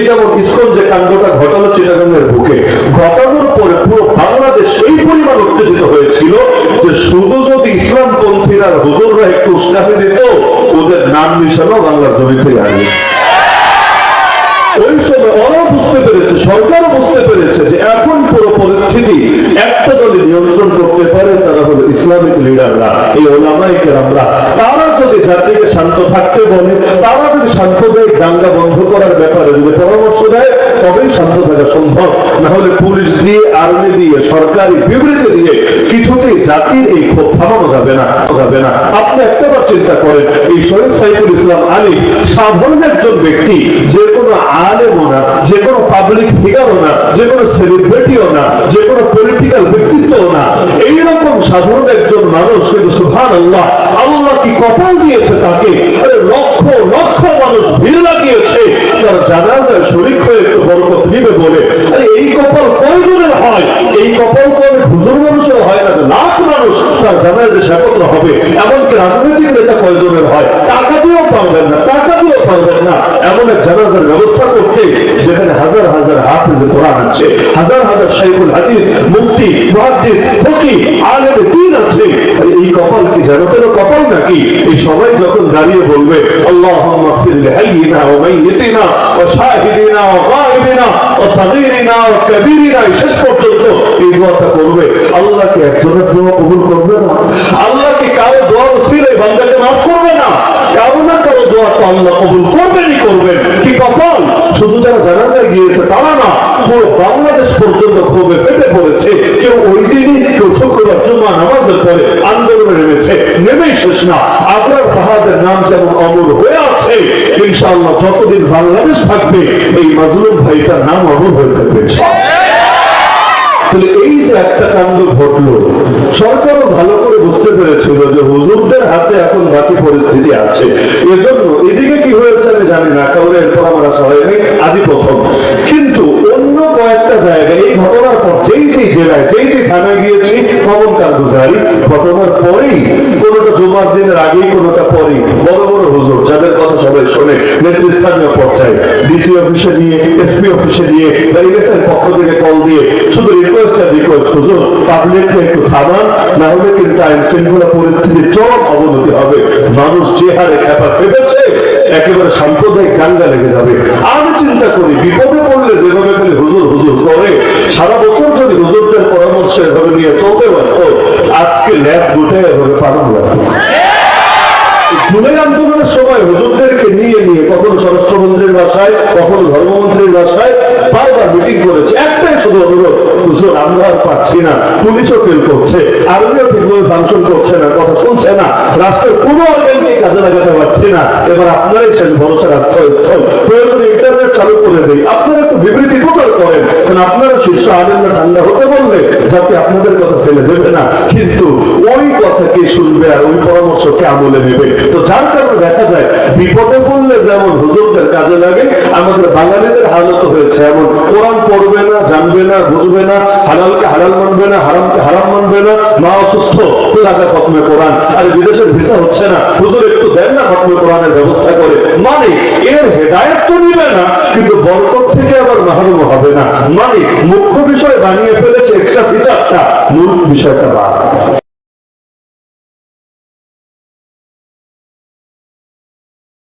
যেমন ইসকন যে কাণ্ডটা ঘটালো চিটাগাঙ্গের বুকে, ঘটানোর পরে পুরো বাংলাদেশ এই পরিমাণ উত্তেজিত হয়েছিল যে শুধু যদি ইসলামপন্থীরা হুজুররা একটু উস্কানি দিত, ওদের নাম নিশানো বাংলার জমি থেকে আসবে। ওই সময় ওরাও বুঝতে পেরেছে, সরকারও বুঝতে পেরেছে যে এখন পুরো পরিস্থিতি একটা দলে নিয়ন্ত্রণ করতে পারে, তারা হলো ইসলামিক লিডাররা, এই ওলামায়ে কেরামরা। তারা যদি জাতিকে শান্ত থাকতে বলে, তারা যদি সাম্প্রদায়িক দাঙ্গা বন্ধ করার ব্যাপারে যদি পরামর্শ দেয়, তবেই শান্ত থাকা সম্ভব। না হলে পুলিশ দিয়ে, আর্মি দিয়ে, সরকারি বিবৃতি দিয়ে কিছুতেই জাতির এই ক্ষোভ থামানো যাবে না। আপনি একটাবার চিন্তা করেন, এই শহীদ সাইফুল ইসলাম আলী সাধারণ একজন ব্যক্তি, যে কোনো আলেমও না, যে কোনো পাবলিক ফিগারও না, যে কোনো সেলিব্রিটিও না, যে কোনো পলিটিক্যাল ব্যক্তিত্বও না, এইরকম সাধারণ একজন মানুষ, কিন্তু সুবহানাল্লাহ, আল্লাহ কি কপাল দিয়েছে তাকে। লক্ষ লক্ষ মানুষ ভিড় লাগিয়েছে তার জানাজায় শরীক হয়ে একটু বরকত নিবে বলে। এই কপাল কয়জনের হয়? এই কপাল তো অনেক হুজুর মানুষের হয় না, লাখ মানুষ তার জানাজায় একত্র হবে। এমনকি রাজনৈতিক নেতা কয়জনের হয়? টাকা দিয়েও পারবেন না, এমন এক জানাজার ব্যবস্থা করতে যেখানে হাজার হাজার হাফেজ কোরআন আছে, হাজার হাজার শাইখুল হাদিস, মুফতি, মুহাদ্দিস, ফকিহ, আলেম দ্বীন আছে। এই কপাল কি জান্নাতের কপাল নাকি? এই সবাই যখন দাঁড়িয়ে বলবে আল্লাহুম্মা গফির লিহাইয়িনা ওয়া মাইয়িতিনা ওয়া শাহিদিনা ওয়া গায়িবিনা ওয়া সাগীরিনা ওয়া কাবীরিনা, শেষ পর্যন্ত এই দোয়াটা করবে, আল্লাহ কি একজনের দোয়া কবুল করবে না? আল্লাহ কি কারো দোয়া ওসিলায় বান্দাকে মাফ করবে না? কারো না কারো দোয়া তো আল্লাহ কবুল করবেনই করবেন। কি কপাল! শুধু যারা জানাজায় গিয়েছে তারা না, পুরো বাংলাদেশ পর্যন্ত ক্ষোভে ফেটে পড়েছে। কেউ ওই দিনই, কেউ শুক্রবার জুমা নামাজের পরে আন্দোলনে নেমেছে, নেমেই শেষ না। আবরার ফাহাদের নাম যেমন অমর হয়ে আছে, ইনশাআল্লাহ যতদিন বাংলাদেশ থাকবে এই মাজলুম ভাইটার নাম অমর হয়ে থাকবে। এই যে একটা কাণ্ড ঘটলো, সরকারও ভালো করে বুঝতে পেরেছিল যে হুজুরদের হাতে এখন বাকি পরিস্থিতি আছে। এজন্য এদিকে কি হয়েছে আমি জানি না, কারণ এরপর আমার আসা হয়নি, আজই প্রথম। কিন্তু অন্য কয়েকটা জায়গায় এই ঘটনার পর যেই জেলায়, যেই থানায় গিয়েছি, খবর কারগুজারি ঘটনার পরেই, কোনোটা জুমার দিনের আগেই, কোনোটা পরেই, বড় বড় হুজুর যাদের কথা সবাই শোনে, নেতৃস্থানীয় পর্যায়ে ডিসি অফিসে নিয়ে, এসপি অফিসে নিয়ে, ব্যারিকেডের পক্ষ থেকে কল দিয়ে শুধু রিকোয়েস্ট, হুজুর পাবলিককে একটু থামান, না হলে কিন্তু আইন শৃঙ্খলা পরিস্থিতির চরম অবনতি হবে। মানুষ যে হারে খেপা ফেটেছে, একেবারে সাম্প্রদায়িক দাঙ্গা লেগে যাবে। আমি চিন্তা করি, বিপদে পড়লে যেভাবে হুজুর হুজুর করে, সারা বছর যদি হুজুরদের পরামর্শ এভাবে নিয়ে চলতে পারত, আজকে ল্যাব গুটে এভাবে পালন লাগতো। জুলাই আন্দোলনের সময় হুজুরদেরকে নিয়ে কখনো স্বরাষ্ট্রমন্ত্রীর বাসায়, কখনো ধর্মমন্ত্রীর বাসায় বারবার মিটিং করেছে। একটাই শুধু অনুরোধ, হুজুর আমরা আর পাচ্ছি না, পুলিশও ফেল করছে, আর্মিও ঠিকভাবে ফাংশন করছে না, কথা শুনছে না, রাষ্ট্রের কোনো অর্গানকে কাজে লাগাতে পারছি না, এবার আপনারাই শেষ ভরসা রাষ্ট্রস্থল, প্রয়োজনে ইন্টারনেট চালু করে দেই, আপনারা একটু বিবৃতি প্রচার করেন, কারণ আপনারা শীর্ষ আলেমরা ঠান্ডা হতে বললে যাতে আপনাদের কথা ফেলে দেবে না। কিন্তু ওই কথা কে শুনবে আর ওই পরামর্শ কে আমলে নেবে? তো যার কারণে দেখা যায় বিপদে পড়লে যেমন হুজুরদের কাজে লাগে, আমাদের বাঙালিদের হালত হয়েছে এমন, কোরআন পড়বে না, জানবে না, বুঝবে না, হালালকে হালাল মানবে না, হারামকে হারাম মানবে না, মা অসুস্থ, লাগা খতমে কোরআন, আর বিদেশের ভিসা হচ্ছে না, হুজুর একটু দেন না খতমে কোরআনের ব্যবস্থা করে। মানে এর হেদায়েত তো নিবে না, কিন্তু বরকত থেকে আবার মাহরুম হবে না। মানে মুখ্য বিষয় বানিয়ে ফেলেছে এক্সট্রা ফিচারটা, মূল বিষয়টা বাদ।